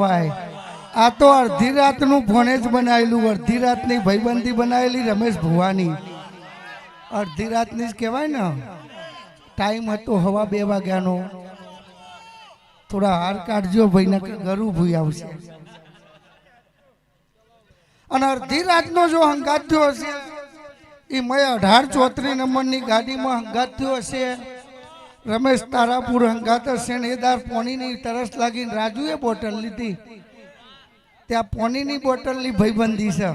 આ તો અડધી રાતનું ફોને જ બનાવેલું, અડધી રાતની ભાઈબંધી બનાવેલી રમેશ ભુવાની, અડધી રાતની જ કહેવાય ને. ટાઈમ હતો હવા 2 વાગ્યાનો. થોડા હાર કાઢજો ભાઈ, ને ગરું ભૂઈ આવશે. અને અડધી રાતનો જો હંગાત થયો હશે એ મેં 1834 નંબરની ગાડીમાં હંગાત થયો હશે. રમેશ તારાપુર હંગાત હશે ને એ દાર પોણીની તરસ લાગીને રાજુએ બોટલ લીધી. ત્યાં પોણીની બોટલની ભાઈબંધી છે.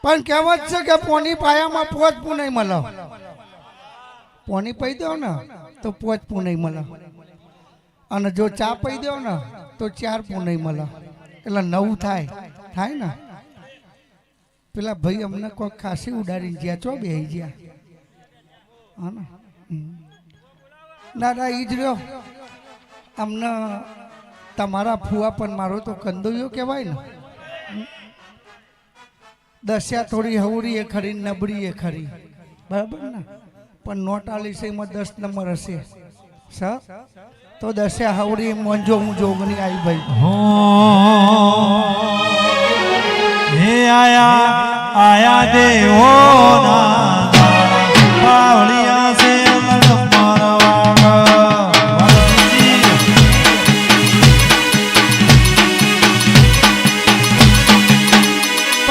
પણ કહેવત છે કે પોણી પાયામાં પોચપું નહીં મળે. પોણી પી દો ને તો પોચપું નહીં મળે, અને જો ચા પી દો ને તો 4 પૂ નહીં મળે, એટલે 9 થાય ને. પેલા ભાઈ અમને કોઈ ખાસી ઉડાડી ગયા, ચો બેહી ગયા. હા ને, ના ઈ જ રહ્યો. અમને તમારા ફુવા પણ મારો તો કંદોયો કહેવાય ને. દસ્યા થોડી હવરી એ ખરી, નબળી એ ખરી, બરાબર ને. પણ નોટ આલી છે એમાં 10 નંબર હશે તો દસ્યા હવરી મોંજો હું જોગણી આવી ભાઈ. હે આયા દેવોના પાવળિયા છે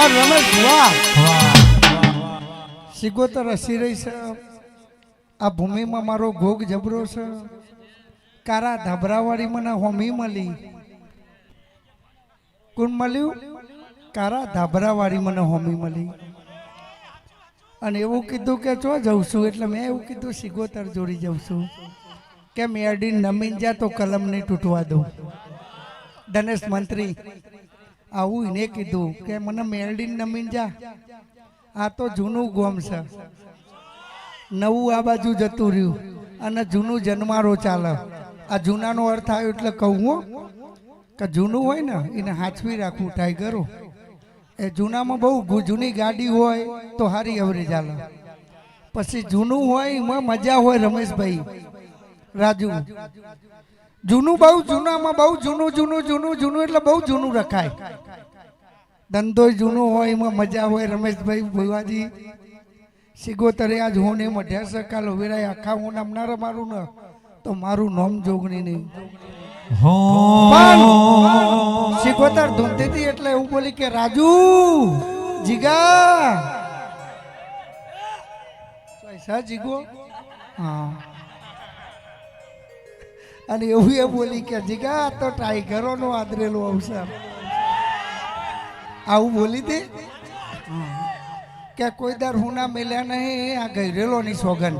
રમેશ સિગોતર હસી રહી છે. આ ભૂમિમાં મારો ભોગ જબરો છે. કારા ધાબરાવાળી મને હોમી મળી. કોણ મળ્યું? કારા ધાબરાવાળી મને હોમી મળી. અને એવું કીધું કે ચો જઉં છું, એટલે મેં એવું કીધું સિગોતર જોડી જઉં છું કે મેરડી નમીન જા તો કલમ નહીં તૂટવા દઉં. ધનેશ મંત્રી આવું એને કીધું કે મને મેરડી નમીન જા. આ તો જૂનું ગોમ છે, નવું આ બાજુ જતું રહ્યું અને જૂનું જન્મારો ચાલે. આ જૂનાનો અર્થ આવ્યો એટલે કહું કે જૂનું હોય ને એને હાચવી રાખવું. ટાઈગરો એ જૂનામાં બહુ જૂની ગાડી હોય તો હારી અવરી ચાલે. પછી જૂનું હોય એમાં મજા હોય. રમેશભાઈ રાજુ જૂનું બહુ જૂનામાં બહુ જૂનું એટલે બહુ જૂનું રખાય. ધંધો જૂનો હોય એમાં મજા હોય. રમેશભાઈ ભુવાજી સિગોતરે આજ હું ને મઢ્યા સકાલો વેરાય આખા હું નામ ના રમારું ને તો મારું નામ જોગણી નહીં. સિગોતર ધૂમતી હતી એટલે એવું બોલી કે રાજુ જીગા જીગો. હા, અને એવું એ બોલી કે જીગા તો ટાઈગરો નો આદરેલો અવસર. આવું બોલી દે કે કોઈ દર હુના મેલ્યા નહીં. આ ગયરેલો ની સોગન,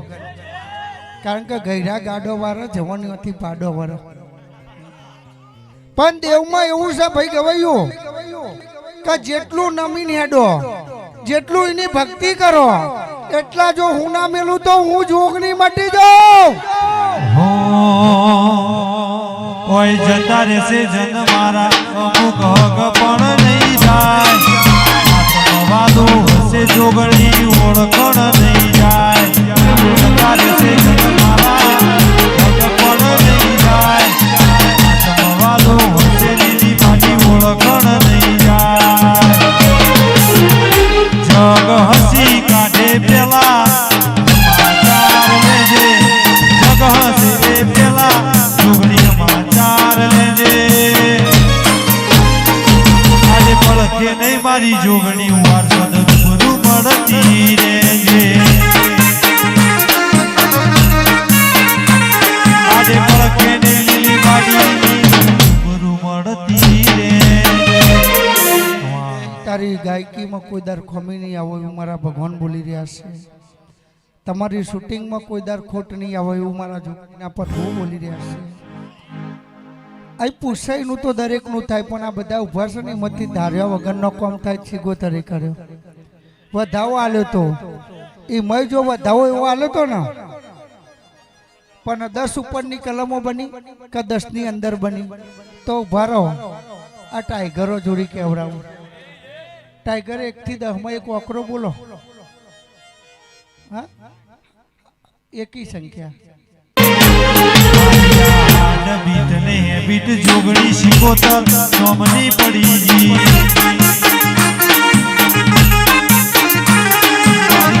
કારણ કે ગયરા ગાડો વાળો જવાની હતી પાડો વાળો. પણ દેવમાં એવું છે ભાઈ ગવાયું કે જેટલું નમીન હેડો, જેટલું એની ભક્તિ કરો, એટલા જો હું ના મેલું તો હું જોગણી મટી જાઉં. કોઈ જતા રહેશે જન મારા અમુક હક પણ નહીં જાય. વાદો હશે જોગણી ઓળખણ નહીં જાય. જતા રહેશે જન મારા હક પણ નહીં જાય. વાદો હશે લીલી પાટી ઓળખણ નહીં જાય. જગ હસી કાઢે પેલા સમાચાર લેજે. જગ હસે પેલા જોગણી સમાચાર લેજે. આજે પડખે નહીં મારી જોગણી વાર સદગુરુ મળતી રહેજે. આજે પડખે નહીં લીલી પાડી ગુરુ મળતી રહેજે. તારી ગાયકીમાં કોઈ દર ખોમી નહીં આવો એવું મારા ભગવાન બોલી રહ્યા છે. તમારી શૂટિંગમાં કોઈ દર ખોટ નહીં આવે એવું મારા જોગણીના પર બહુ બોલી રહ્યા છે. આ પૂછાયનું તો દરેકનું થાય, પણ આ બધા ઉભા છે ને એમાંથી ધાર્યા વગરનો કામ થાય. સિગોતરે કર્યો, વધાવો આલ્યો તો એ મય જો વધાવો એવો આલ્યો તો ને, પણ 10 ઉપરની કલમો બની કે 10 ની અંદર બની તો ઉભા રહો. આ ટાઈગરો જોડી કેવડાવું. ટાઈગર 1 થી 10 માં એક ઓકરો બોલો. હા, એકી સંખ્યા. બીટ ને હેબીટ જોગણી શિકોતર નોમની પડી જી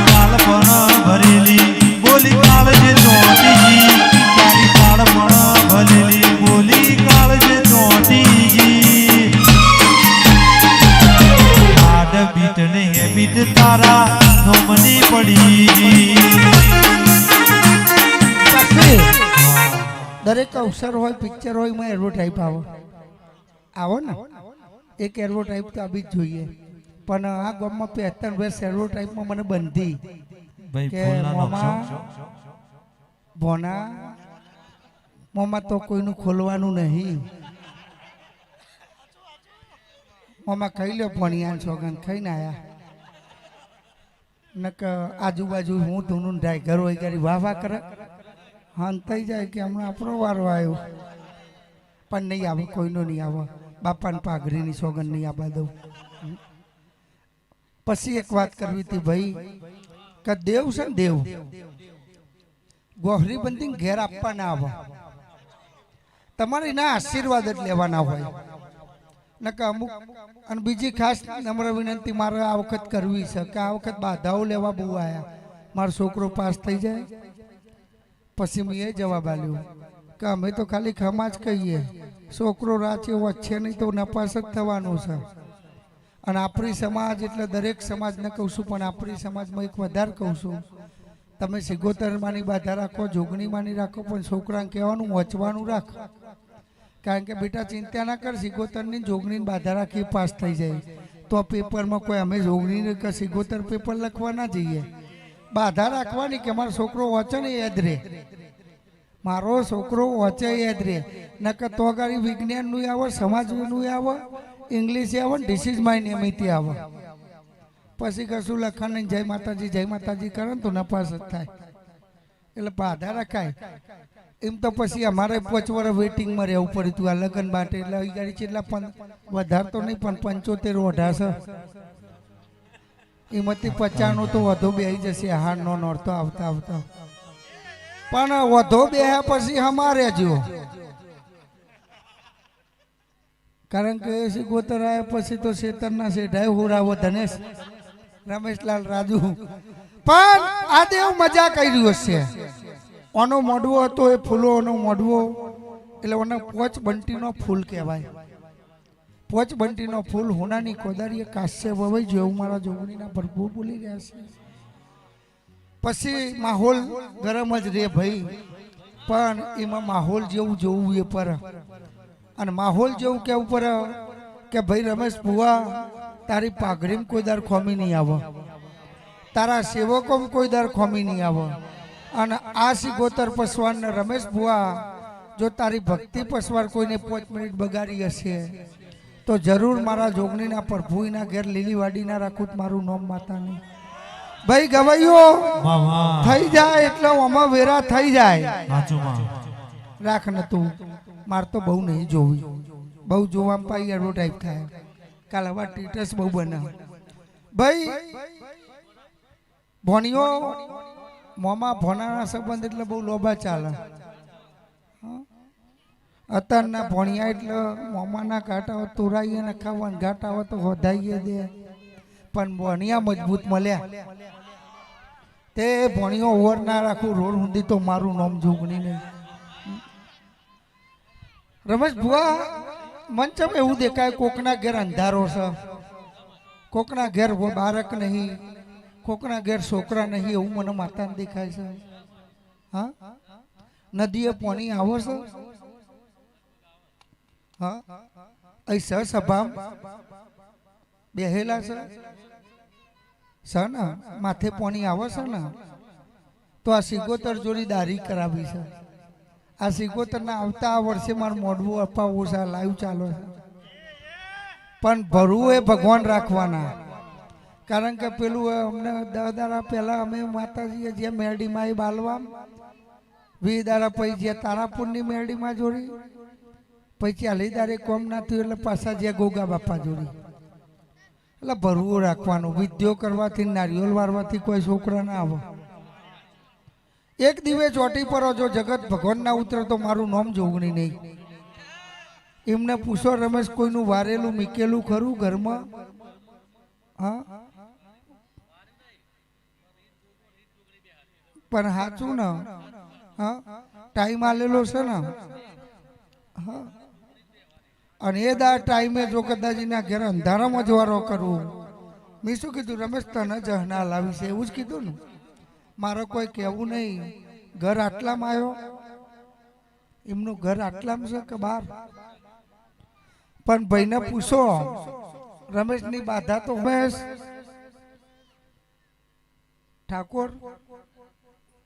કાળ પણ ભરેલી બોલી કાળ જે નોટી જી તારી કાળ પણ ભરેલી બોલી કાળ જે નોટી જી બીટ ને હેબીટ તારા નોમની પડી જી દરેક અવસર હોય પિક્ચર હોય એમાં એડવર્ટાઈપ આવો ને એક એડવર્ટાઈપ તો આવી જ જોઈએ પણ આ ગામમાં 75 વર્ષ એડવર્ટાઈપમાં મને બંધી કે ભોના મોમાં તો કોઈનું ખોલવાનું નહીં મોમાં ખાઈ લ્યો ભણિયાન સોગન ખાઈને આયા નક આજુબાજુ હું ધૂનું ઢાઈઘર હોય કરી વાહ કરે હા થઈ જાય કે હમણાં આપણો વારો આવ્યો પણ નહીં આવે કોઈનો નહીં આવે બાપાને પાઘરીની સોગન નહીં આવવા દઉં પછી એક વાત કરવી હતી ભાઈ કે દેવ છે ને દેવ ગોહરી બંધી ઘેર આપવા ના આવે તમારે એના આશીર્વાદ જ લેવાના હોય નકા અમુક અને બીજી ખાસ નમ્ર વિનંતી મારે આ વખત કરવી છે કે આ વખત બાધાઓ લેવા બહુ આવ્યા મારો છોકરો પાસ થઈ જાય પછી મેં એ જવાબ આપ્યો કે અમે તો ખાલી ખમા જ કહીએ છોકરો રાચે વચ્ચે નહીં તો નપાસ જ થવાનું છે અને આપણી સમાજ એટલે દરેક સમાજને કહું છું પણ આપણી સમાજમાં એક વધારે કહું છું તમે સિગોતરમાંની બાધા રાખો જોગણીમાંની રાખો પણ છોકરાને કહેવાનું વચવાનું રાખ કારણ કે બેટા ચિંતા ના કર સિગોતરની જોગણીની બાધા રાખી પાસ થઈ જાય તો પેપરમાં કોઈ અમે જોગણી કે સિગોતર પેપર લખવા ના જઈએ બાધા રાખવાની કે મારો છોકરો વાંચે ને યાદ રહે મારો છોકરો વાંચે યાદ રહે નકર તો ગાડી વિજ્ઞાનનું આવે સમાજનું આવે ઇંગ્લિશ આવે ને ડિસીઝ માય નિયમિતી આવે પછી કશું લખાણ નહીં જય માતાજી કરે ને તો નપાસ જ થાય એટલે બાધા રખાય એમ તો પછી અમારે 5 વર્ષ વેઇટિંગમાં રહેવું પડ્યું હતું આ લગ્ન માટે એટલે એ ગાડી કેટલા પણ વધારે તો નહીં પણ 75 ઓઢા છે એમાંથી 50 તો વધુ બેસી જશે હાર નો નોરતો આવતા આવતા પણ વધુ બેહ્યા પછી અમારે જો કારણ કે સિગોતર આવ્યા પછી તો શેતરના શેઠાય હોરાવો ધનેશ રમેશલાલ રાજુ પણ આ દેવ મજા કર્યું હશે ઓનો મોડવો હતો એ ફૂલોનો મોડવો એટલે ઓને પોચ બંટીનો ફૂલ કહેવાય પોચ બંટીનો ફૂલ હોનાની કોદારીએ કાશ્ય વવાઈ જેવું મારા જોગણીના ભરપૂર બોલી રહ્યા છે પછી માહોલ ગરમ જ રે ભાઈ પણ એમાં માહોલ જેવું જોવું એ પર અને માહોલ જેવું કેવું પર કે ભાઈ રમેશ ભુવા તારી પાઘડીમાં કોઈ દર ખોમી નહીં આવે તારા સેવકોમાં કોઈ દર ખોમી નહીં આવે અને આ સિગોતર પસવાન ને રમેશ ભુવા જો તારી ભક્તિ પસવાર કોઈને 5 મિનિટ બગાડી હશે તો જરૂર મારા જોગણીના પ્રભુના ઘેર લીલીવાડીના રાખું મારું નામ માતા નહીં ભાઈ ગવાઈઓ થઈ જાય એટલે આમાં વેરા થઈ જાય રાખ ને તું માર તો બહુ નહીં જોવી બહુ જોવામાં પાઈ એડવર્ટાઈઝ થાય કાલ હવે ટીટસ બહુ બને ભાઈ ભોણીઓ મોમાં ભોનાના સંબંધ એટલે બહુ લોભા ચાલે અત્યારના ભોણિયા એટલે મોમાના ઘાટા તોરાઈએ ને ખાવાના ઘાટા હોય તો વધાઈએ દે પણ ભોણિયા મજબૂત મળ્યા તે ભોણીઓ ઓવર ના રાખું રોડ સુધી તો મારું નામ જોગણી નહીં રમેશ ભુવા મંચમ એવું દેખાય કોકના ઘેર અંધારો છે કોકના ઘેર બાળક નહીં કોકના ઘેર છોકરા નહીં એવું મને માતાને દેખાય છે હા નદીએ પાણી આવો છે હા અહીં સભા બેહેલા છે ને માથે પાણી આવે છે ને તો આ સિગોતર જોડી દારી કરાવી છે આ સિગોતરના આવતા વર્ષે મારું મોઢવું અપાવવું છે લાઈવ ચાલો છે પણ ભરવું એ ભગવાન રાખવાના કારણ કે પેલું અમને 10 દાડા પહેલા અમે માતાજીએ જે મેરડીમાં એ બાલવા 20 દાડા પછી જે તારાપુરની મેરડીમાં જોડી પછી 40 દાડે કોમ ના થયું એટલે પાછા જે ગોગા બાપા જોડી એટલે ભરવું રાખવાનું વિદ્યો કરવાથી નારિયેળ વારવાથી કોઈ છોકરા ના આવે એક દિવે ચોટી પર જો જગત ભગવાન ના ઉતરે તો મારું નામ જોગણી નહીં. એમને પૂછો રમેશ કોઈનું વારેલું મીકેલું ખરું ઘરમાં? હા પણ સાચું ને? હા ટાઈમ આલેલો છે ને? હા અને એ ટાઈમે જો કદાચ એના ઘેર અંધારામાં જ વારો કરવું. મેં શું કીધું રમેશ તને જ ના લાવી છે એવું જ કીધું ને. મારે કોઈ કહેવું નહીં. ઘર આટલામાં આવ્યો, એમનું ઘર આટલામાં છે કે બહાર? પણ ભાઈને પૂછો રમેશની બાધા તો રમેશ ઠાકોર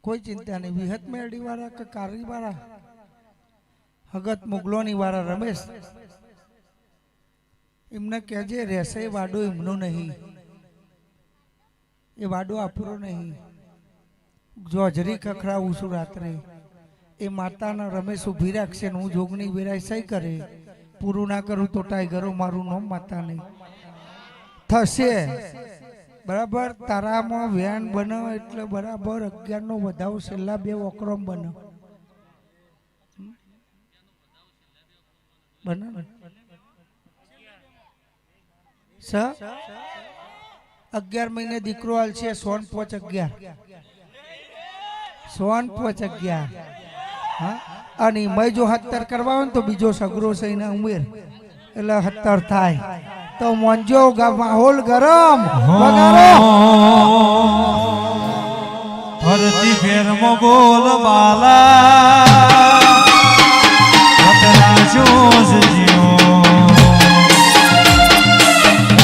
કોઈ ચિંતા નહીં. વિહત મેરડી વાળા કે કારી વાળા હગત મુગલોની વાળા રમેશ એમને કહેજે રહેશે એ વાડો એમનો નહીં, એ વાડો આપણો નહીં. જોજરી ખખડાવું છું રાત્રે એ માતાના રમેશ ઉભી રાખશે ને હું જોગણી વેરાય સહી કરે. પૂરું ના કરું તો ટાઈગરો મારું નામ માતા નહીં થશે. બરાબર તારામાં વેન બને એટલે બરાબર 11 નો વધાવો છેલ્લા 2 વક્રમ બને બને ને 11 મહિને દીકરો હાલ છે. સોન 5-11 સોન 5-11 હા. અને મેં જો 17 કરવા હોય ને તો બીજો સગરો છે એના ઉમેર એટલે 17 થાય. તો મોંજો માહોલ ગરમ ફરતી ફેરમાં બોલ બાલા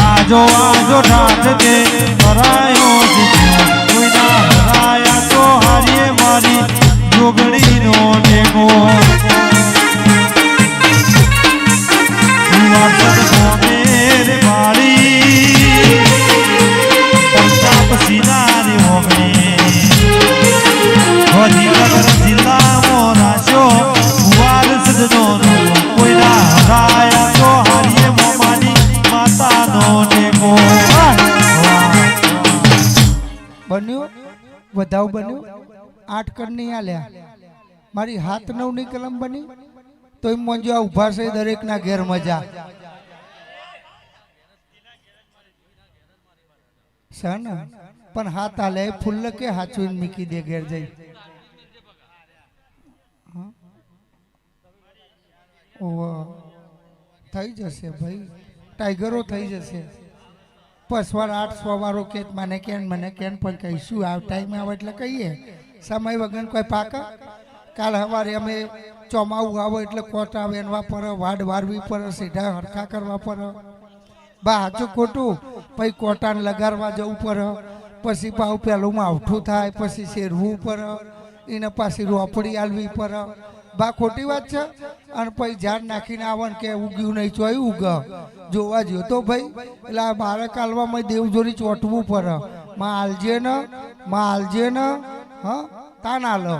આજો આજો ઠાઠ કે હરાયો કોઈના હરાયા તો હારીએ મારી જોગણીનો ટેકો. વધાવ બન્યું 8 કરની આલ્યા. મારી 7-9 ની કલમ બની તો એમ મંજો આ ઉભા છે દરેક ના ઘેર મજા છે ને. પણ હાથ આલે ફૂલ કે હાચું મૂકી દે ઘેર જઈ. થઈ જશે ભાઈ, ટાઈગરો થઈ જશે. પસવાર 800 વાળો કે મને કેન પણ કહીશું આ ટાઈમે આવે એટલે કહીએ. સમય વગર કોઈ પાકા. કાલ સવારે અમે ચોમાવું આવે એટલે કોટ આવે એનવા પર વાડ વારવી પર સીધા હરખા કરવા પર બા હાચું ખોટું. પછી કોટાને લગાડવા જવું પર પછી પાવ પેલું માવઠું થાય પછી શેરવું પર એને પાછી રોપડી આલવી પર બા ખોટી વાત છે. અને પછી ઝાડ નાખીને આવે ને કે ઉગ્યું નહીં ચોયું ઉગ જોવા જ્યો તો ભાઈ એટલે આ મારે કાલવામાં દેવજોરી ચોટવું પડે. માં આલજે ને હા તા ના લો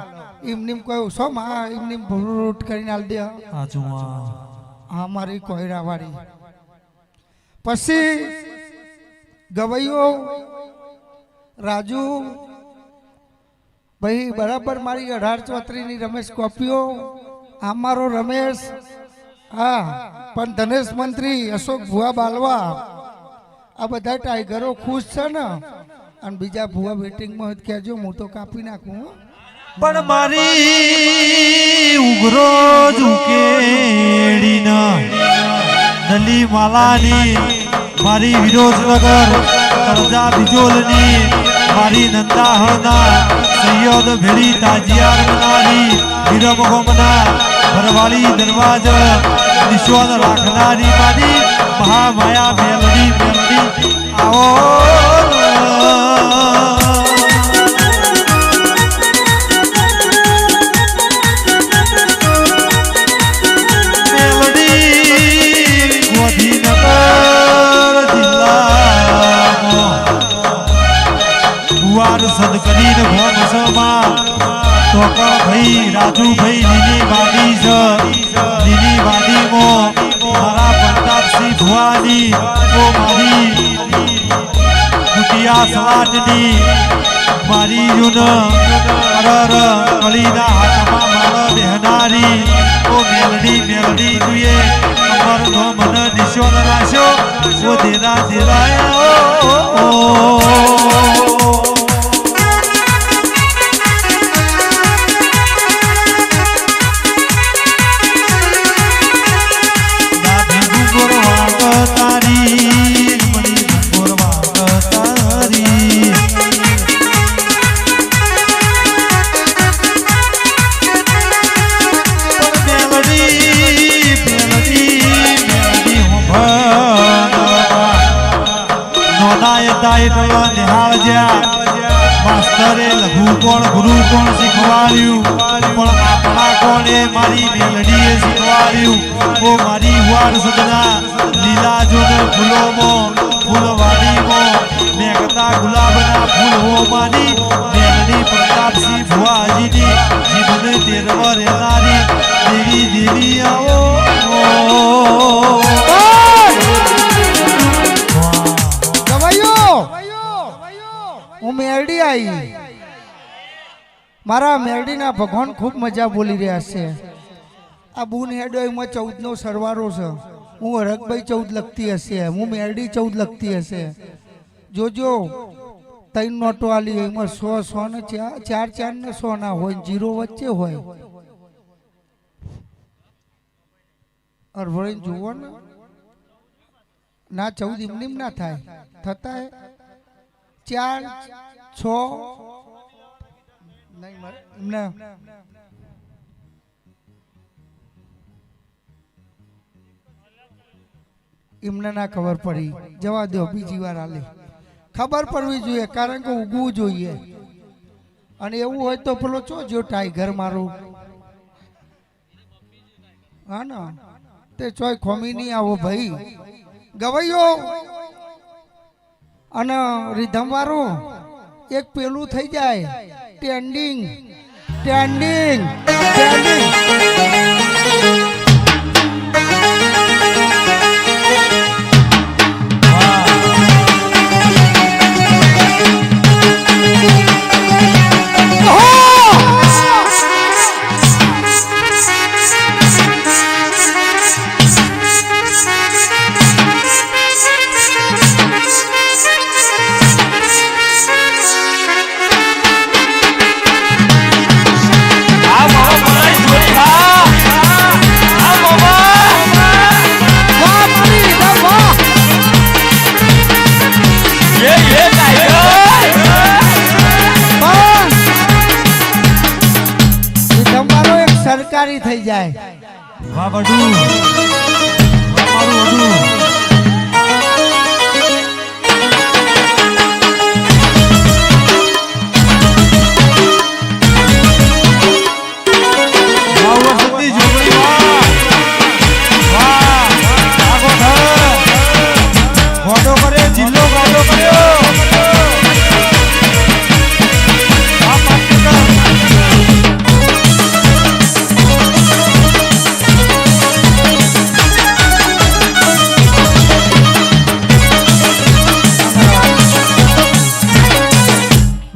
એમની કહ્યું શો માં એમની રૂટ કરીને આલ દે. હા મારી કોયરા વાળી. પછી ગવૈયો રાજુ ભાઈ બરાબર મારી 1834 ની રમેશ કોપીઓ આ મારો રમેશ. હા પણ ધનેશ મંત્રી અશોક ભુવા બાલવા આ બધા ટાઈગરો ખુશ છે ને. અને બીજા ભુવા વેટિંગમાં કહેજો હું તો કાપી નાખું. પણ મારી ઉઘરો ઝુકેડીના દલી માલાની મારી વિરોધનગર કરજા બિજોલની મારી નંદાહળના સૈયદ ભેડી તાજિયાર મનારી વિરમ ગોમના ભરવાળી દરવાજ નિશ્વાન રાખનારી મારી મહામાયા મેલડી આવો સદ કરીને ભોન સમાં તો ભાઈ રાજુભાઈ લીલી વાડી છે. લીલી વાડીમાં મારા પ્રતાપસિંહ ભુવાની તો મારી પિયા સલાટની મારી યુન અરર કળીના હાથમાં માળ બેહનારી ઓ મેલડી મેલડી તુએ અમર નો મન નિશોન રાખ્યો ઓ દેરા દેરા ઓ માસ્તરે લઘુ કોણ ગુરુ કોણ શીખવાડ્યું પણ આપણા કોણે મારી મેલડીએ શીખવાડ્યું ઓ મારી વાડ સદના લીલા જોને ફૂલોમાં ફૂલવાડીમાં મેઘતા ગુલાબના ફૂલ હો મારી મેલડી પ્રતાપસિંહ ભુવાજીની જીવને તેરવ રહેનારી દેવી દેવી આવો હું મેરડી આવી મારા મેરડીના ભગવાન ખૂબ મજા બોલી રહ્યા છે આ બુન હેડોમાં 14 નો સરવારો છે હું હરકભાઈ 14 લખતી હશે હું મેરડી 14 લખતી હશે જોજો 3 નોટો આલી એમાં 100 ને 4 ને 100 ના હોય 0 વચ્ચે હોય અરવળી જુઓ ને ના 14 એમની ના થાય થતા હે 4 6 નહીં એમને ના ખબર પડી જવા દો બીજી વાર આલે ખબર પડવી જોઈએ કારણ કે ઉગવું જોઈએ અને એવું હોય તો પેલો જો ટાઈગર મારું હા ને તે ચોય ખોમી નહીં આવો ભાઈ ગવાયો અને રીધમ વાળું એક પેલું થઈ જાય ટેન્ડિંગ ટેન્ડિંગ ટેન્ડિંગ સરકારી થઈ જાય વાહ બડુ મારું બડુ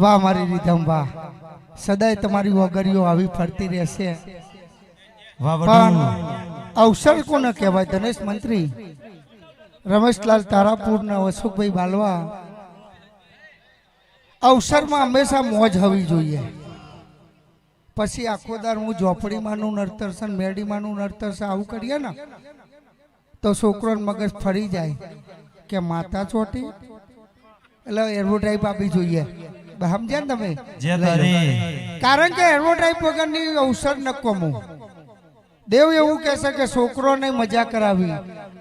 વાહ મારી રીધમ વાહ સદાય તમારી વગરીઓ આવી ફરતી રહેશે પણ અવસર કોને કહેવાય ધનેશ મંત્રી રમેશલાલ તારાપુરના અશોકભાઈ બાલવા અવસરમાં હંમેશા મોજ હોવી જોઈએ પછી આખો દાર હું ઝોપડીમાંનું નર્તરસન મેરડીમાંનું નર્તરસન આવું કરીએ ને તો છોકરોને મગજ ફરી જાય કે માતા ચોટી એટલે એડવર્ટાઈઝ આપવી જોઈએ સમજ્યા ને તમે કારણ કે એડવર્ટાઈઝ વગરની અવસર ન કમું દેવ એવું કહેશે કે છોકરોને મજા કરાવી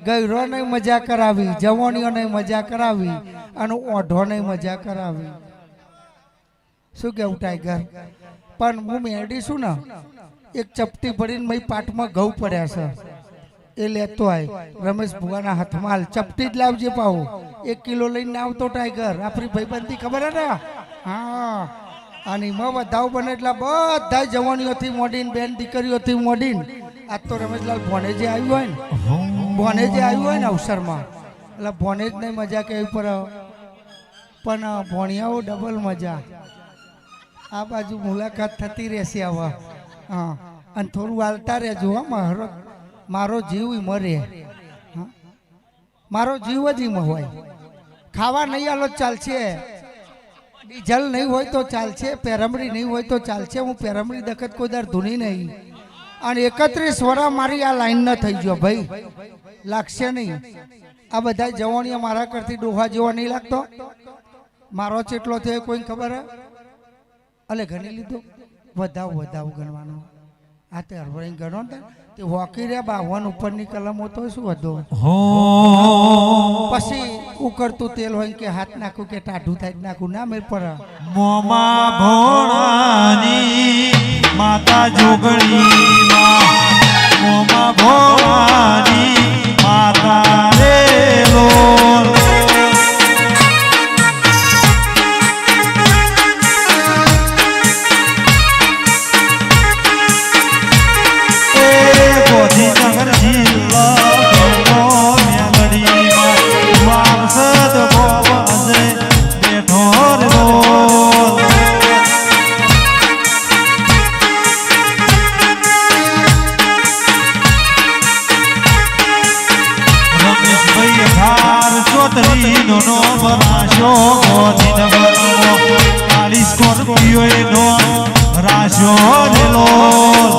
ગયરોને મજા કરાવી જવાનીઓને મજા કરાવી અને ઓઢોને મજા કરાવી શું કેવું ટાઈગર પણ હું મેરડી છું ને એક ચપટી ભરીને મય પાટમાં ઘઉં પડ્યા છે એ લેતો આય રમેશ ભુવાના હાથમાં હાલ ચપટી જ લાવજે પાવું 1 કિલો લઈને આવતો ટાઈગર આપણી ભાઈબંધી ખબર હે ને હા અને એમાં વધાવ બને એટલે બધા જવાનીઓથી મોડીને બેન દીકરીઓથી મોડીને આજ તો રમેશલાલ ભોનેજે આવ્યું હોય ને ભોનેજે આવ્યું હોય ને અવસરમાં એટલે ભોનેજ ને મજા કેવી પર પણ ભણિયાઓ ડબલ મજા. આ બાજુ મુલાકાત થતી રહેશે હવે. હા, અને થોડું હાલતા રહેજો. મારો જીવ મરે. હા, મારો જીવ જ એમ હોય. ખાવા નહીં આલો ચાલશે, ડીઝલ નહીં હોય તો ચાલશે, પેરમડી નહીં હોય તો ચાલશે. હું પેરમડી દખત કોઈ દર ધૂની નહીં. અને 31 વર્ષ મારી આ લાઈન ન થઈ ગયો ભાઈ, લાગશે નહીં. આ બધા જવાનીઓ મારા કરતી ડોહા જેવા નહીં લાગતો. મારો ચેટલો થયો કોઈ ખબર હે? અલે ગણી લીધો. વધાવ ગણવાનો. આ તે હરવણી ગણો ને તે હોકી રે 52 ઉપરની કલમો તો શું હતો. પછી ઉકળતું તેલ હોય કે હાથ નાખું કે ટાઢું થાય નાખું ના મેર પર. મોમાં ભોળાની માતા જોગણી મોમાં ભોળાની માતા રે લોલ. ગાંધીનગર જિલ્લા મેલડીમાં વારસદ બોવાજે બેઠો રે લોલ. રમેશભાઈ ખાર ચોતરીનો નામ રાશો ગાંધીનગરનો 40 સ્કોર્પિયો રાશો રે લોલ.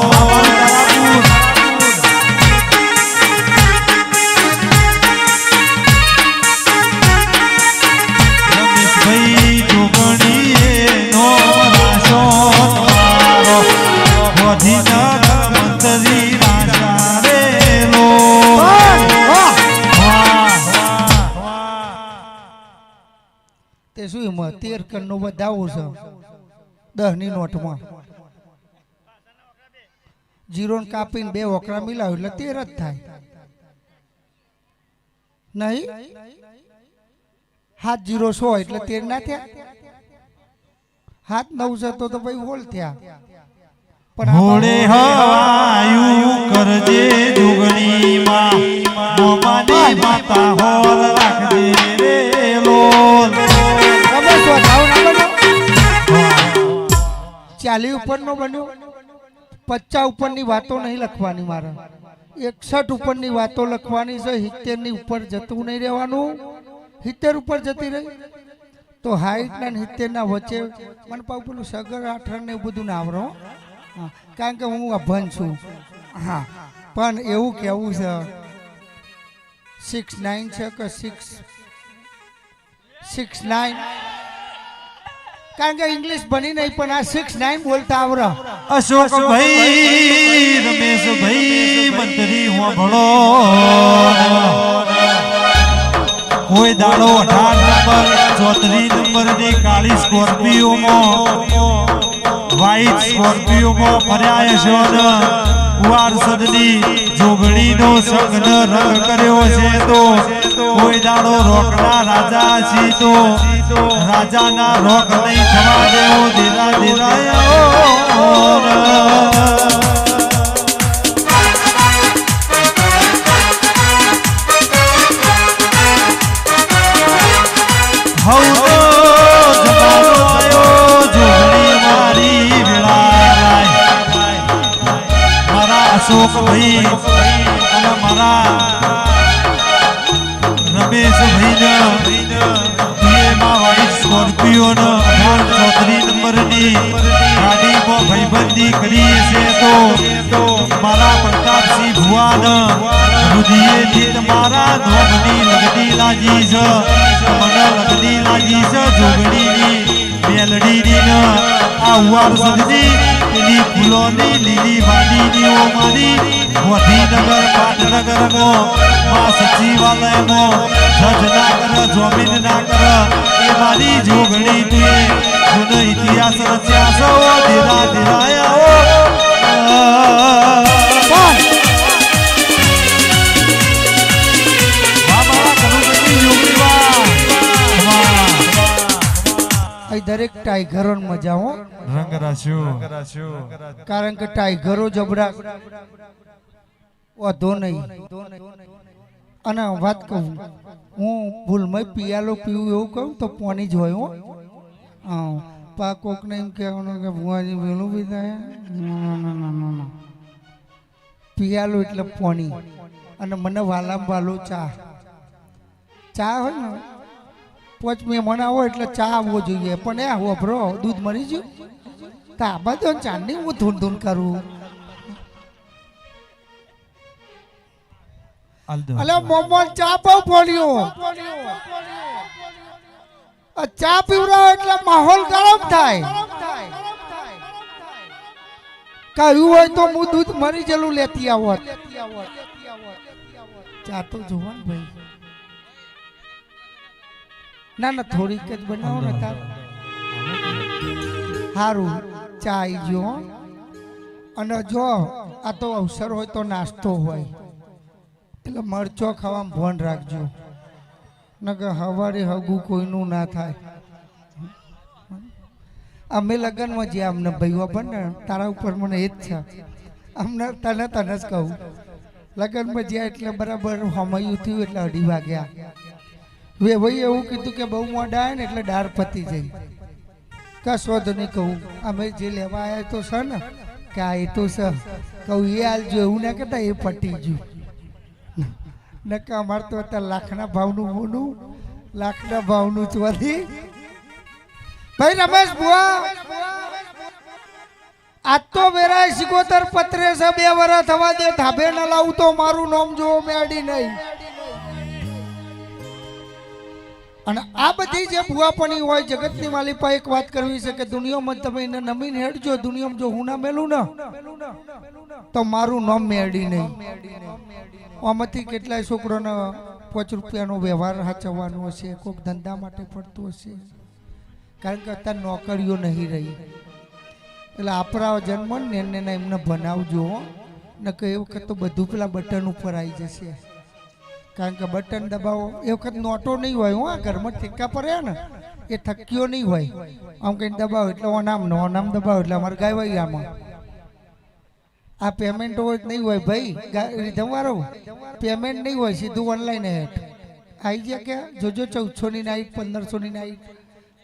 તે શું એમાં 13 કણનો વધાવો છે 10 ની નોટમાં. 0 ને કાપીને 2 ઓકરા મિલાવ્યું એટલે 13 જ થાય નહીં. 7 0 100 એટલે 13 ના થયા. 7 9 છે તો ભાઈ હોલ થયા. હોળે હવાયું કરજે જોગણીમાં મોમાની માતા હોર રાખજે રે લોલ. 40 ઉપરનો બન્યો. 50 ઉપરની વાતો નહીં લખવાની મારે. 61 ઉપરની વાતો લખવાની છે. 70 ની ઉપર જતું નહીં રહેવાનું. 70 ઉપર જતી રહી તો 60 ના 70 ના વચ્ચે મને પાછું પેલું સગર આઠર ને એવું બધું ના આવડો. હા, કારણ કે હું અભણ છું. હા, પણ એવું કેવું છે 69 છે કે 669. કારણ કે ઇંગ્લિશ બની નહીં પણ આ 69 બોલતા આવડે. અશોકભાઈ રમેશભાઈ મંત્રી હોભળો. કોઈ દાડો 18 નંબર 34 નંબર ની કાળી સ્કોર્પિયોમાં વ્હાઈટ સ્કોર્પિયોમાં ફર્યા છો ને વારસદની જોગણીનો સંગન રંગ કર્યો છે તો કોઈ દાડો રોકડા રાજા છી તો રાજાના રોક નહીં થવા દેવો. ધીરા ધીરા અશોકભાઈ અને મારા રમેશભાઈ વાળી સ્કોર્પિયો 34 નંબરની ગાડીમાં ભાઈબંધી કરી છે તો મારા પ્રતાપસિંહ ભુવાન રુધિયેથી તમારા ધોમની લગડી લાગી છે. મને લગડી લાગી છે જોગણીની મેલડીની આ વારસદની પેલી ફૂલોની લીલી વાડીની મારી ગાંધીનગર પાટનગરમાં માં સચિવાલયમાં જજ ના કર જમીન ના કર એ મારી જોગણી તુએ જૂનો ઇતિહાસ રચ્યા છો. ધીરા ધીરા દરેક ટાઈગરો મજા હો રંગ રાખ્યો. કારણ કે ટાઈગરો જબરા વધો નહીં. અને વાત કહું હું ભૂલમાં પિયાલો પીવું એવું કહું તો પોની જ હોય હો. હા પા કોકને એમ કહેવાનું કે ભુવાજી વેલું બી થાય ના. પિયાલો એટલે પોની અને મને વાલામ વાલો ચા હોય ને 5 મહેમાન આવો એટલે ચા આવવો જોઈએ પણ એ હોભરો દૂધ મળી ગયું તો આ બધો ચાંદની હું ધૂન કરું. અલે મોમન ચા બહુ બોલ્યો ચા પીવરાવ એટલે માહોલ ગરમ થાય. કહ્યું હોય તો હું દૂધ મરી જલું લેતી આવત. ચા તો જોવો ને ભાઈ. ના થોડીક જ બનાવો ને તાર સારું ચા આવી ગયો. અને જો આ તો અવસર હોય તો નાસ્તો હોય એટલે મરચો ખાવામાં ભોન રાખજો નકર હવારે હગું કોઈનું ના થાય. અમે લગ્નમાં જ્યાં અમને ભાઈઓ પણ ને તારા ઉપર મને એ જ છે. અમને તને જ કહું લગ્નમાં જ્યાં એટલે બરાબર હમયું થયું એટલે 2:30 વાગ્યા. ભાઈ એવું કીધું કે બહુ મોડા આવે ને એટલે દાળ પતી જઈ. કશો તો નહીં કહું અમે જે લેવા આવ્યા તો છે ને કે આ એ તો છે કહું એ હાલજો એવું ના કહેતા એ પટી ગયું. નકા અમારે તો અત્યારે લાખના ભાવનું મોનું લાખના ભાવનું ચોરી. ભાઈ રમેશ બુઆ આજ તો વેરાય 77 પત્રે છે 2 વર્ષ થવા દે ધાબે ન લાવું તો મારું નામ જોવો મેડી નહીં. અને આ બધી જે ભુવાપણી હોય જગતની માલિપા એક વાત કરવી છે કે દુનિયામાં તમે એને નમીને હેડજો દુનિયામાં જો હું ના મેલું ને તો મારું નામ મેળી નહીં. આમાંથી કેટલાય છોકરોને 5 રૂપિયાનો વ્યવહાર સાચવવાનો હશે કોઈક ધંધા માટે પડતું હશે કારણ કે અત્યારે નોકરીઓ નહીં રહી. એટલે આપણા જન્મ ને એમને બનાવજો ને કે એ વખત તો બધું પેલા બટન ઉપર આવી જશે. કારણ કે બટન દબાવો એ વખત નોટો નહીં હોય હું ઘરમાં ઠેકા પર ને એ થક્કીઓ નહીં હોય આમ કંઈ દબાવો એટલે ઓનામ દબાવો એટલે અમારે ગાયવાય આમાં આ પેમેન્ટ હોય નહીં હોય ભાઈ રીધમવાળો પેમેન્ટ નહીં હોય સીધું ઓનલાઈન હેઠ આવી જાય કે જોજો 1400ની નાઈટ 1500ની નાઈટ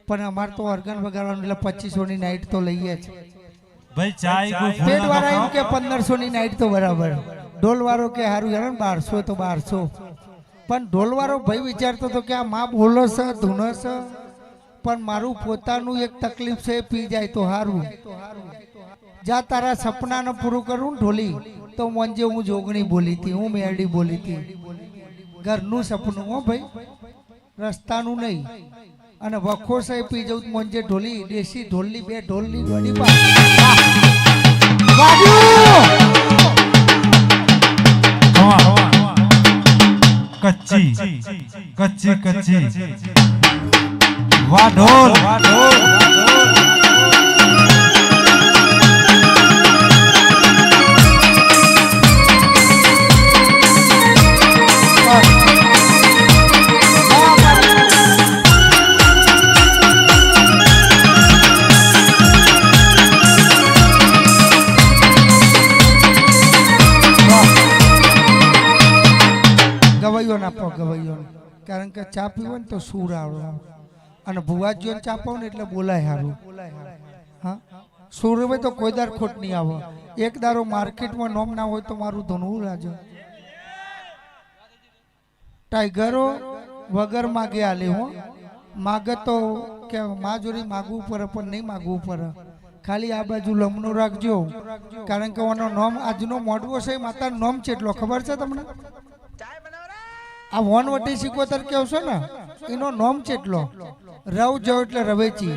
પણ અમારે તો ઓર્ગન વગાડવાનું એટલે 2500ની નાઈટ તો લઈએ જ ભાઈ ચાય પેટ વાળા એમ કે 1500ની નાઈટ તો બરાબર. ઢોલ વાળો કે સારું યાર 1200 તો 1200 પણ ઢોલ વાળો ભાઈ વિચારતો હતો કે આ માં બોલો છે ધૂનો છે પણ મારું પોતાનું એક તકલીફ છે પી જાય તો સારું. જા તારા સપનાને પૂરું કરું ઢોલી તો મંજે હું જોગણી બોલી હતી હું મેરડી બોલી હતી. ઘરનું સપનું હો ભાઈ રસ્તાનું નહીં. અને વખો સાહેબ પી જવું મંજે ઢોલી દેશી ઢોલની 2 ઢોલની દોડી કચ્ચી વાહ ઢોલ ગવાઈઓ કારણ કે ચા પીવો ને તો સૂર આવે અને ભુવાજીઓને ચા પાવ ને એટલે બોલાય સારું. હા સૂર હોય તો કોઈ દાર ખોટ નહીં આવે. એક દારો માર્કેટમાં નોમ ના હોય તો મારું ધૂનવું રાજો. ટાઈગરો વગર માગે આલે હું માગે તો કે માં જોડી માગવું પડે પણ નહીં માગવું પડે. ખાલી આ બાજુ લમણું રાખજો કારણ કે એનો નોમ આજનો મોડવો છે માતાનો નોમ ચેટલો ખબર છે તમને? આ 177 કેવ છો ને એનો નોમ ચેટલો રવ જાવ એટલે રવેચી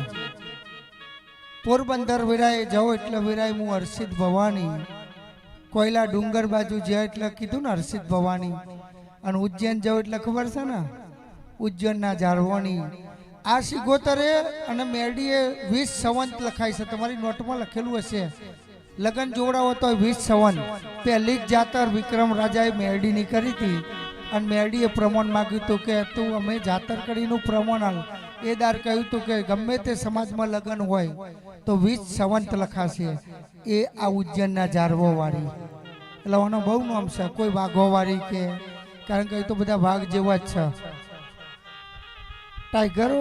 પોરબંદર વિરાય જાવ એટલે વિરાય હું હર્ષિત ભવાની કોયલા ડુંગર બાજુ જ્યાં એટલે કીધું ને હર્ષિત ભવાની અને ઉજ્જૈન જાવ એટલે ખબર છે ને ઉજ્જૈનના જાળવણી. આ સિગોતરે અને મેરડીએ 20 સંવંત લખાય છે તમારી નોટમાં લખેલું હશે. લગન જોડાવો તો 20 સંવંત પહેલી જ જાતર વિક્રમ રાજાએ મેરડીની કરી હતી અને મેરડીએ પ્રમાણ માગ્યું હતું કે તું અમે જાતર કરીનું પ્રમાણ આલ. એ દાર કહ્યું હતું કે ગમે તે સમાજમાં લગ્ન હોય તો 20 સંવંત લખાશે. એ આ ઉજ્જૈનના જારવો વાળી એટલે એનો બહુ નામ છે કોઈ વાઘો વાળી કે કારણ કે એ તો બધા વાઘ જેવા જ છે ટાઈગરો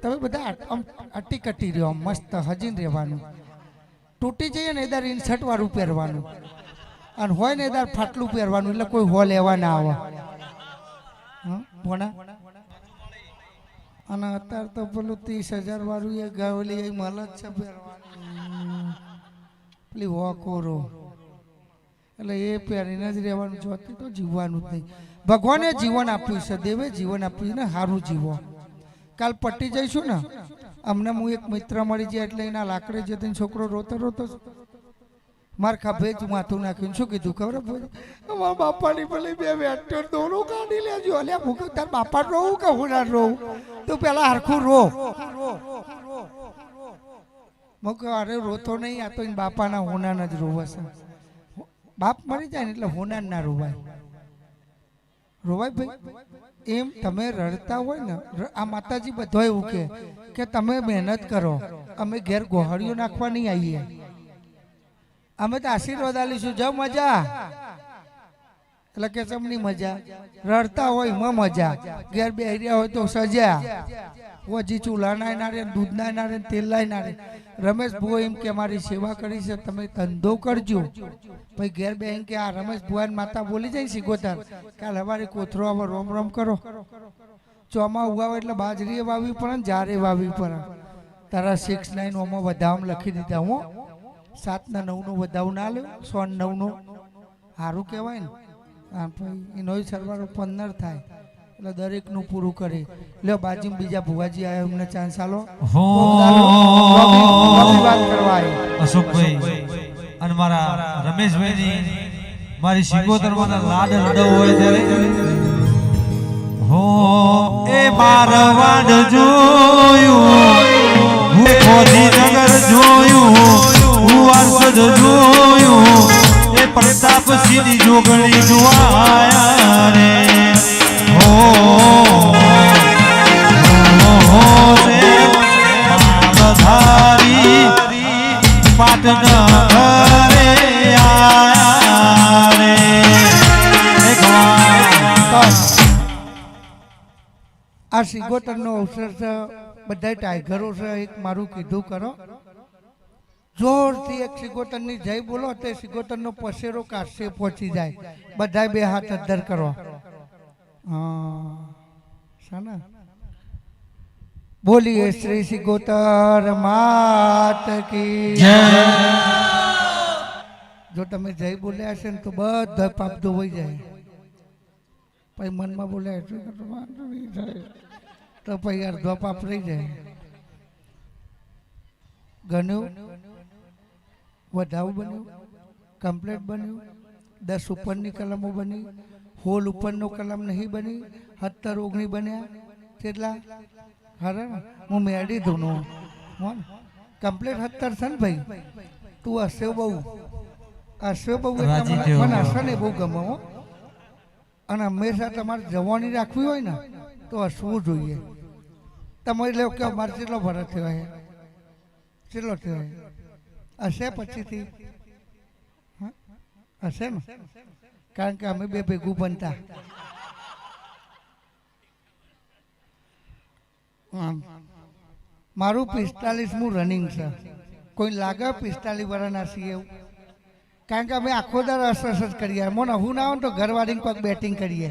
તમે બધા આમ અટી કટી રહ્યો આમ મસ્ત હજીને રહેવાનું. તૂટી જઈએ ને એદાર ઇન્સર્ટ વાળું પહેરવાનું અને હોય ને એદાર ફાટલું પહેરવાનું એટલે કોઈ હો લેવા ના આવે. ભોણા અને અત્યારે તો પેલું 30,000 વાળું એ ગાવલી એ મળે જ છે પહેરવાનું પેલી વોકોરો એટલે એ પહેરીને જ રહેવાનું. જોતી તો જીવવાનું જ નહીં. ભગવાને જીવન આપ્યું છે, દેવે જીવન આપ્યું છે ને સારું જીવો. કાલ પટી જઈશું ને અમને હું એક મિત્ર મળી જાય એટલે એના લાકડે જતી છોકરો રોતો રોતો માર ખાભે જ માથું નાખ્યું. શું કીધું ખબર મારા બાપાની પેલી બે વેટર દોરો કાઢી લેજો. અલ્યા હું કહું તાર બાપા રોવું કે હું ના રોવું? તું પેલા હરખું રો. હું કહું અરે રોતો નહીં, આ તો બાપાના હોના જ રોવાશે. બાપ મરી જાય ને એટલે હોના ના રોવાય. રોવાય ભાઈ એમ તમે રડતા હોય ને આ માતાજી બધો એવું કે તમે મહેનત કરો, અમે ઘેર ગોહળીઓ નાખવા નહીં આવીએ, અમે તો આશીર્વાદ આલીશું. જાઓ મજા એટલે કે ચમની મજા રડતા હોય એમાં મજા, ઘેર બેહી રહ્યા હોય તો સજા. હજી ચૂલા ના રે, દૂધ ના રે, તેલ ના રે. રમેશ ભુવા એમ કે મારી સેવા કરી છે તમે ધંધો કરજો. ભાઈ ઘેર બેન કે આ રમેશ ભુવા માતા બોલી જાય સિગોતર કાલ હવારે કોથરો આવો રોમ રોમ કરો. ચોમા ઉગાવે એટલે બાજરી વાવી પડે ને જારે વાવી પડે. તારા 6-9 ઓમાં વધામ લખી દીધા. હું 7 ના 9 નો વધાવ ના લ્યો, 100 9 નો સારું કહેવાય ને. ભાઈ એનો સરવાળો 15 થાય એટલે દરેક નું પૂરું કરી લ્યો. બાજુ બીજા ભુવાજી આયા એમને ચાન્સ આલો. વાત કરવા અશોકભાઈ અને મારા રમેશભાઈ મારી સિગોતર માં લાડ રડો હોય ત્યારે હો એ મારવાડ જોયું, હું ગાંધીનગર જોયું, હું વારસદ જોયું, એ પ્રતાપસિંહની જોગણી જોવાયા રે. હો ધારી પાટના ઘરે આયા રે. આ સિગોતર નો અવસર છે, બધા ટાઈગરો છે. એક મારું કીધું કરો જોરથી એક સિગોતર ની જય બોલો તે સિગોતર નો પસેરો કાશે પહોંચી જાય. બધા બે હાથ અદ્ધર કરો. શાના બોલીએ શ્રી સિગોતર માત કી જય. જો તમે જય બોલ્યા હશે ને તો બધા પાપ ધોવાઈ જાય. પછી મનમાં બોલ્યા તો પછી અડધો પાપ રહી જાય. ગણ્યું વધાવ બન્યું, કમ્પ્લેટ બન્યું, 10 ઉપરની કલમો બની, હોલ ઉપરનો કલમ નહીં બની, 17 19 બન્યા. કેટલા ખરે હું મેળી ધૂનું કમ્પ્લેટ 17 છે ને ભાઈ. તું હશે બહુ, હશે બહુ એટલે મને હશે ને બહુ ગમે હો. અને હંમેશા તમારે જવાની રાખવી હોય ને તો હસવું જોઈએ. તમારે લો કે અમારે કેટલો ભરત થયો છે, કેટલો થયો હશે પછીથી હશે ને, કારણ કે અમે બે ભેગું બનતા. મારું 45મું રનિંગ છે. કોઈ લાગે 45 વર્ષના છીએ એવું? કારણ કે અમે આખો દર અસર જ કરીએ. મને હું ના હોય તો ઘરવાળીને કોઈક બેટિંગ કરીએ.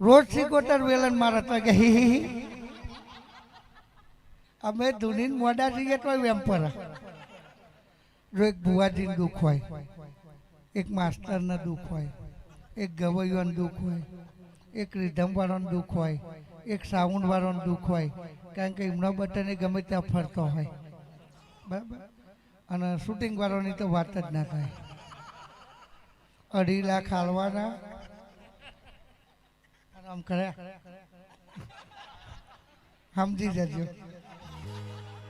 રોજ સિગોતર વેલન મારા કે હી અમે ધૂનીને મોડા જઈએ તો એમ પર. જો એક ભુવાજીને દુઃખ હોય, એક માસ્ટરને દુઃખ હોય, એક ગવૈયાને દુઃખ હોય, એક રિધમ વાળાને દુઃખ હોય, એક સાઉન્ડ વાળાને દુઃખ હોય. કારણ કે એમનો બટન ગમે ત્યાં ફરતો હોય બરાબર. અને શૂટિંગ વાળાની તો વાત જ ના થાય. 2.5 લાખ હાલવાના આમ કર્યા સમજી જજો.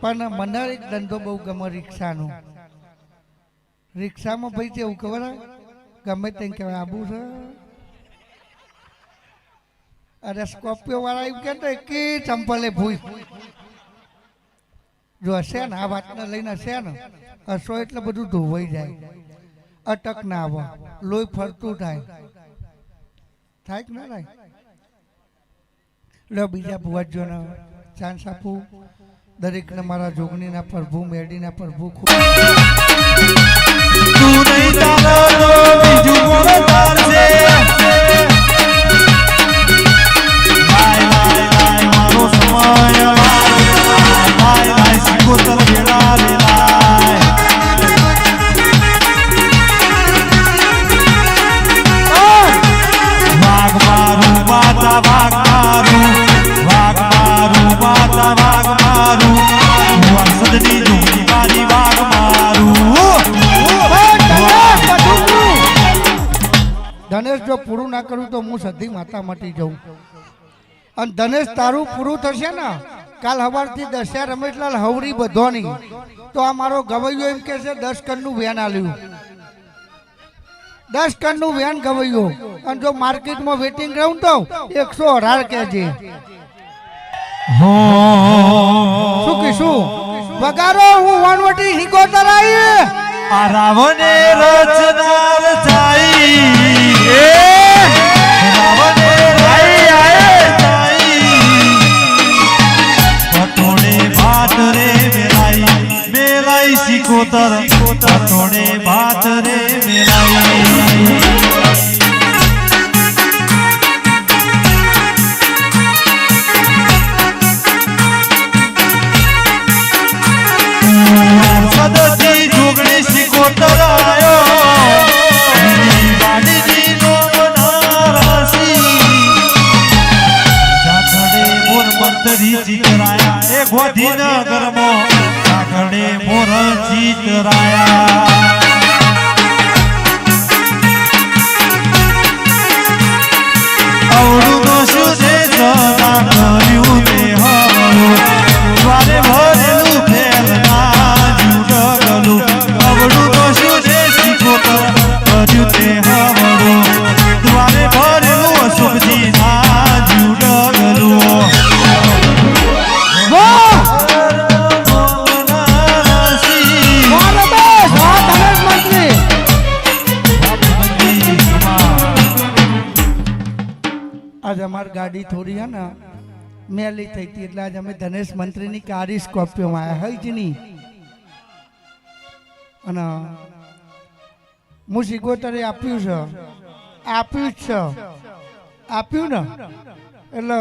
પણ મને એક ધંધો બહુ ગમે રિક્ષાનો. રિક્ષામાં ભાઈ કેવું ખબર ગમે તેને કહેવાય આબુ છે. અરે સ્કોર્પિયો વાળા એમ કહેતો કે ચંપલે ભૂઈ જો હશે ને આ વાતને લઈને હશે ને હસો એટલે બધું ધોવાઈ જાય, અટક ના આવે, લોહી ફરતું થાય, થાય કે ના થાય. લો બીજા ભુવાજીઓને ચાન્સ આપું. દરેકને મારા જોગણીના પ્રભુ મેરડીના પ્રભુ ખૂબ તું નહીં તારો તો બીજું કોણ તારશે? લાય લાય લાય મારો સમય લાય લાય સિકોતર વેળા રે લાય. વાઘ મારું માતા વાઘ મારું વાઘ મારું માતા વાઘ મારું વરસદની જોગણી મારી વાઘ મારું. ધનેશ જો પૂરું ના કરું તો હું સધી માતા મટી જાઉં. અને ધનેશ તારું પૂરું થશે ને કાલ સવારથી દશા રમેશલાલ હવરી બધોની તો આ મારો ગવૈયો એમ કે છે 10 કનનું વેન આલ્યું. 10 કનનું વેન ગવૈયો. અને જો માર્કેટમાં વેટિંગ ગ્રાઉન્ડ તો 118 કહેજે. શું કીશું વગારો હું વનવટી સિકોતર આવી. આ રાવણે રચનાર જાય રાવણે પટોળે ભાત રે મેલાઈ મેલાઈ સિકોતર પટોળે ભાત રે મેલાઈ. સદજી જોગણી સિકોતર આયો વાડીજી નો બનારસી જાખડે મોર મંતરી ચિતરાયા એ ગોધીનગરમાં જાખડે મોર ચિતરાયા. અવળું તો શું છે જના કર્યું તે હરું દ્વારે ભરેલું ફેરના જુડગલું. અવળું તો શું છે સિકોતર કર્યું તે હરું દ્વારે ભરેલું અશોકજી ના જુડગલું. આજે અમારી ગાડી થોડી હે ને મેલી થઈ હતી એટલે આજે અમે ધનેશ મંત્રીની કારી સ્કોર્પિયોમાં આવ્યા હોય જ નહીં. અને હું સિકોતરે આપ્યું છે આપ્યું જ છે આપ્યું ને એટલે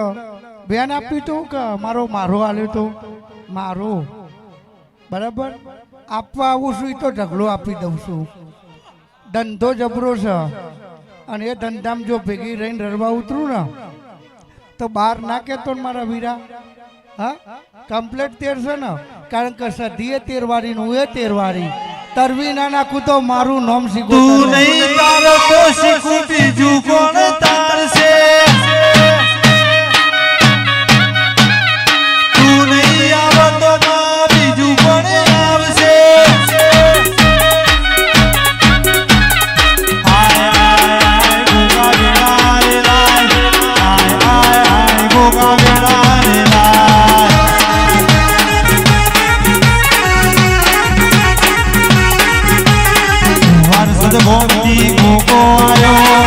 બેન આપ્યું તું કે મારો આલ્યો તો મારો બરાબર આપવા આવું છું તો ઢગલો આપી દઉં છું. ધંધો જબરો છે અને એ ધંધામાં જો ભેગી રહીને રડવા ઉતરું ને તો બહાર ના કહેતો ને મારા વીરા. હા કમ્પ્લેટ તેર છે ને કારણ કે સધી એ તેરવારી નું એ તેરવારી તરવી ના નાખું તો મારું નામ શીખું. તું નહીં તારો તો શીખું બીજું કોણ તારશે? તું નહીં આવતો માં બીજું કોણ આવશે? આય આય ગોગા વેળા રે લાય આય આય ગોગા વેળા રે લાય. વરસદ ગોમતી ગોગો આયો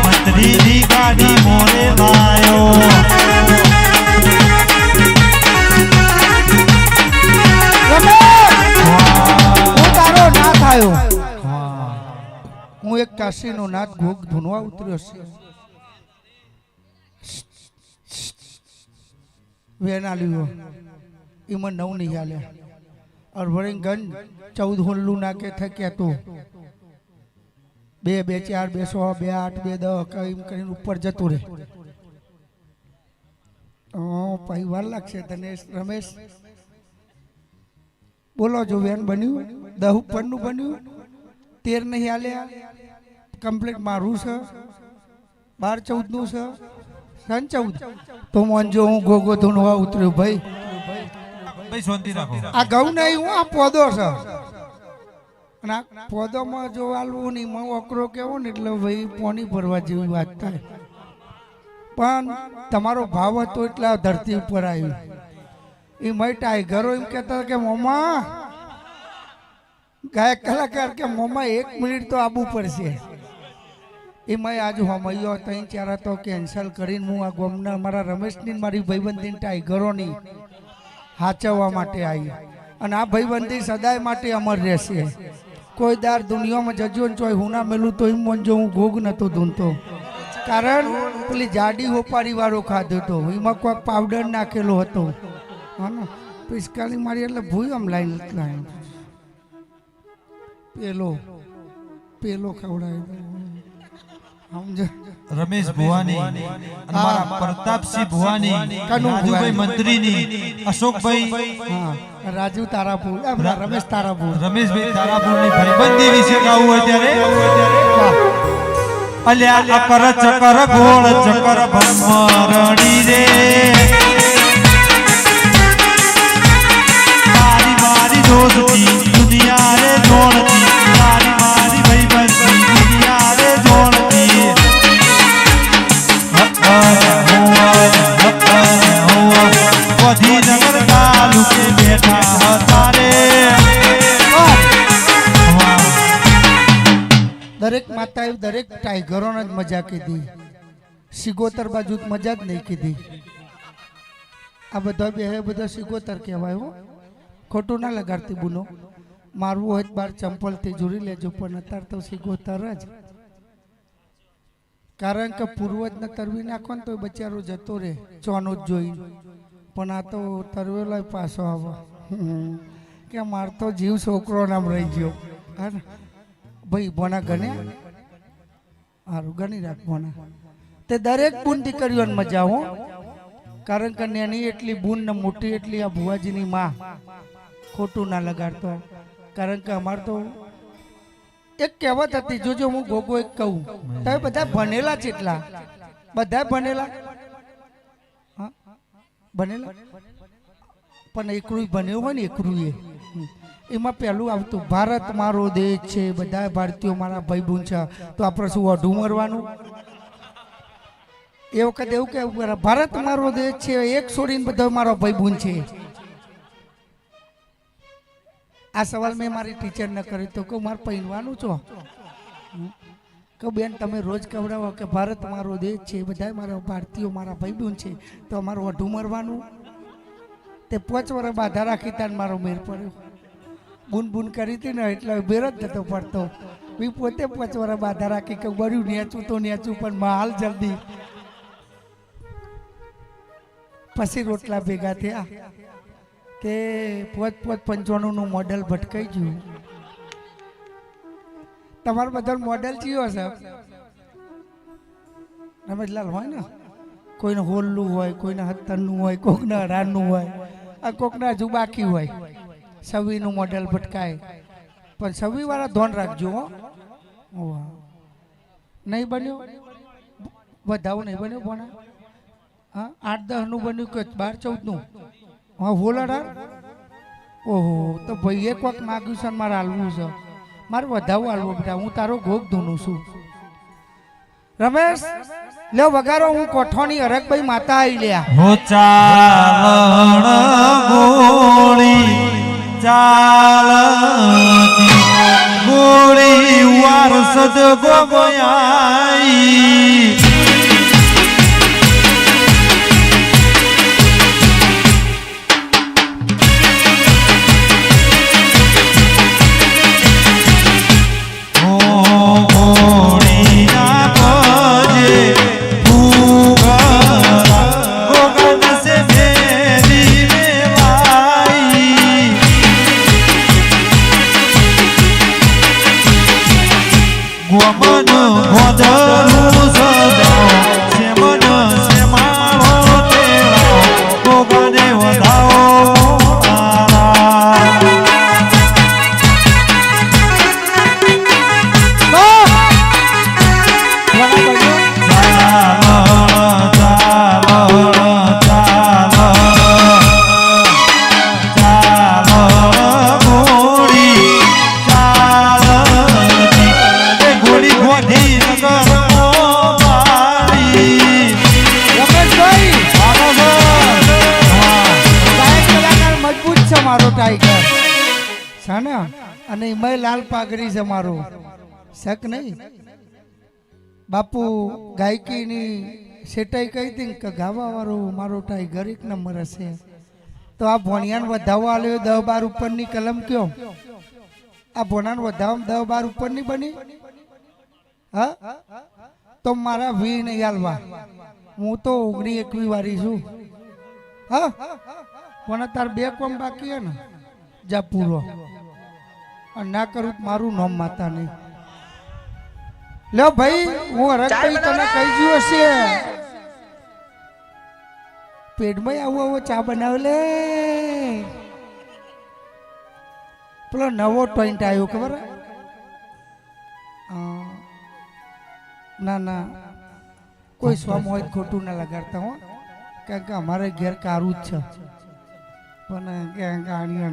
મંત્રીની ગાડી મોરે લાયો. હું તારો નાથ આવ્યો. હું એક કાશીનો નાથ ભોગ ધૂનવા ઉતર્યો છે. વેન આલ્યો એમાં 9 નહીં હાલ્યા. અરવળીગંજ 14 હોલ્લું નાકે થક્યા તો 2 2 4 2 100 2 8 2 10 એમ કરીને ઉપર જતું રહે. પછી વાર લાગશે. ધનેશ રમેશ બોલો જો વેન બન્યું 10 ઉપરનું બન્યું 13 નહીં હાલ્યા. કમ્પ્લીટ મારું છે 12 14 નું છે 14 તો મોંજો હું ગોગો ધૂણવા ઉતર્યો ભાઈ. ભાઈ શાંતિ રાખો. આ ઘઉં નહીં હું આ પોદો છે અને આ પોદોમાં જો આલવું નહીં માં ઓકરો કેવો ને એટલે ભાઈ પોની ભરવા જેવી વાત થાય. પણ તમારો ભાવ હતો એટલે આ ધરતી ઉપર આવ્યું. એ મય ટાઈગરો એમ કહેતા કે મોમા ગાયક કલાકાર કે મોમા 1 મિનિટ તો આવવું પડશે. એમાં આજ હોમૈયો ત્રણ ચાર તો કેન્સલ કરીને હું આ ગોમના મારા રમેશની મારી ભાઈબંધી ટાઈગરોની હાચવવા માટે આવી અને આ ભાઈબંધી સદાય માટે અમર રહેશે. કોઈ દાર દુનિયામાં જજો ને ચોય હું ના મેલું તો એમ મનજો હું ભોગ નતો ધૂનતો, કારણ પેલી જાડી હોપારી વાળો ખાધો હતો, એમાં કોઈક પાવડર નાખેલો હતો. હા ને પિસ્કાલી મારી એટલે ભૂઈ આમ લાઈન પેલો પેલો ખવડાવ્યો સમજો. રમેશ ભુવાની, અમારા પ્રતાપસિંહ ભુવાની, રાજુભાઈ મંત્રીની, અશોકભાઈ, હા રાજુ તારાપુર, રમેશ તારાપુર, રમેશભાઈ તારાપુરની ભાઈબંધી વિશે ગાવું હોય ત્યારે અલ્યા અકર ચકર ગોળ ચકર ભમરણી રે મારી મારી દોસ્તી દુનિયા રે જોડતી, મારી મારી ભાઈબંધી દુનિયા રે જોડતી. ગાંધીનગર તાલુકે બેઠા હતા રે. દરેક માતાએ દરેક ટાઈગરોને જ મજા કીધી, સિગોતર બાજુ મજા જ નહીં કીધી. આ બધા બે બધા સિગોતર કહેવાય હો, ખોટું ના લગાડતી બુનો. મારવું હોય તો બાર ચંપલથી જોડી લેજો, પણ અત્યારે તો સિગોતર જ. કારણ કે પૂર્વજને તરવી નાખો ને તો બચારો જતો રહે ચોનો જ જોઈ, પણ આ તો તરવેલો પાછો આવે કે માર તો જીવ છોકરો નામ રહી ગયો. હા ને ભાઈ બોના ગણ્યા સારું ગણી રાખ બોના. તે દરેક બૂન દીકરીઓને મજા હો, કારણ કે નાની એટલી બૂન ને મોટી એટલી આ ભુવાજીની માં. ખોટું ના લગાડતો, કારણ કે અમાર તો એક કહેવત હતી, જોજો હું ગોગો એક કહું, તમે બધા ભણેલા કેટલા? બધા ભણેલા? હા ભણેલા, પણ એકલું ભણ્યું હોય ને એકલું એમાં પહેલું આવતું ભારત મારો દેશ છે, બધા ભારતીયો મારા ભાઈ બહેન છે, તો આપણે શું અઢું મરવાનું? એ વખતે એવું કેવું ભારત મારો દેશ છે, એક છોડીને બધા મારો ભાઈ બહેન છે. આ સવાલ મેં મારી ટીચરને કર્યો તો કહું મારે પહેરવાનું છો કે બેન તમે રોજ કવડાવો કે ભારત મારો દેશ છે, બધા મારા ભારતીયો મારા ભાઈ બહેન છે, તો અમારું અઢું મરવાનું? તે 5 વર્ષ બાધા રાખી તાન મારો મેર પડ્યો. બૂન બૂન કરી હતી ને એટલે બેર જ નતો પડતો. બી પોતે 5 વર્ષ બાધા રાખી કે બળ્યું નેચું તો નેચું, પણ હાલ જલ્દી પછી રોટલા ભેગા થયા તે 55 મોડેલ ભટકાઈ ગયું. તમારું બધા મોડેલ કયો છે? રમેશલાલ હોય ને, કોઈને હોલનું હોય, કોઈને 70નું હોય, કોકને 18નું હોય, આ કોકને હજુ બાકી હોય. 26નું મોડેલ ભટકાય, પણ 26 વાળા ધોન રાખજો હો. નહીં બન્યો વધાવું નહીં બન્યો ભણા. હા 8-10નું બન્યું કે 12-14નું? હા હોલ 18? ઓહો, તો ભાઈ એક વખત માગ્યું છે મારે હાલવું છે, મારે વધાવું હાલવું બેટા, હું તારો ભોગ ધૂનું છું. રમેશ લ્યો વગારો, હું કોઠોની હરકભાઈ માતા આવી લ્યા. હો ચાલણ ગોળી ચાલતી ગોળી વારસદ ગોમયાઈ અને એમાં લાલ પાઘડી છે મારો શક નહીં. બાપુ ગાયકીની સેટાઈ કહી હતી ને કે ગાવાવાળો મારો ટાઈગર એક નંબર હશે. તો આ ભોણિયાને વધાવવા આવ્યો 10-12 ઉપરની કલમ કયો? આ ભોણાને વધાવવામાં 10-12 ઉપરની બની? હા, તો મારા વી નહીં હાલવા, હું તો 19-21 વાળી છું. હા, પણ તાર 2 કોમ બાકી હે ને, જા પૂરો. અને ના કરું મારું નામ માતા નહીં. લો ભાઈ, હું હરકભાઈ તને કહી ગયો છે, પેટમાં આવો ચા બનાવ લે. પેલો નવો ટોઈન્ટ આવ્યો ખબર? ના ના, કોઈ સ્વામ હોય ખોટું ના લગાડતા હો, કારણ કે અમારે ઘેર કારું જ છે. પણ ગાડીઓ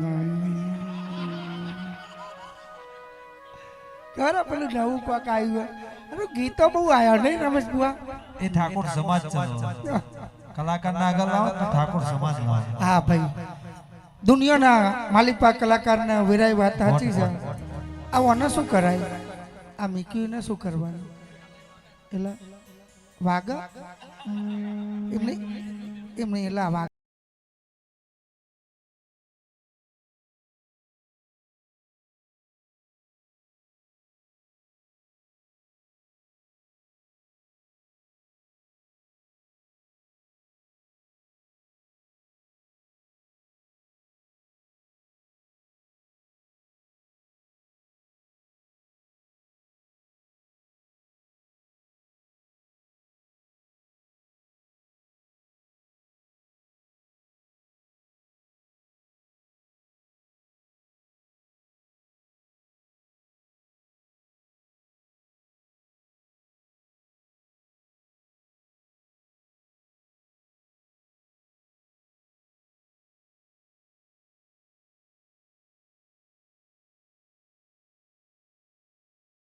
ખબર પેલું નવું કોક આવ્યું. અરે ગીતો બહુ આવ્યા નહીં રમેશ બુઆ? એ ઠાકોર સમાજ ચલો કલાકારના આગળ લાવો તો ઠાકોર સમાજમાં. હા ભાઈ, દુનિયાના માલિપા કલાકારના વિરાય વાત સાચી છે. આને શું કરાય? આ મીકીને શું કરવાનું? એટલે વાગા એમને એલા વાગ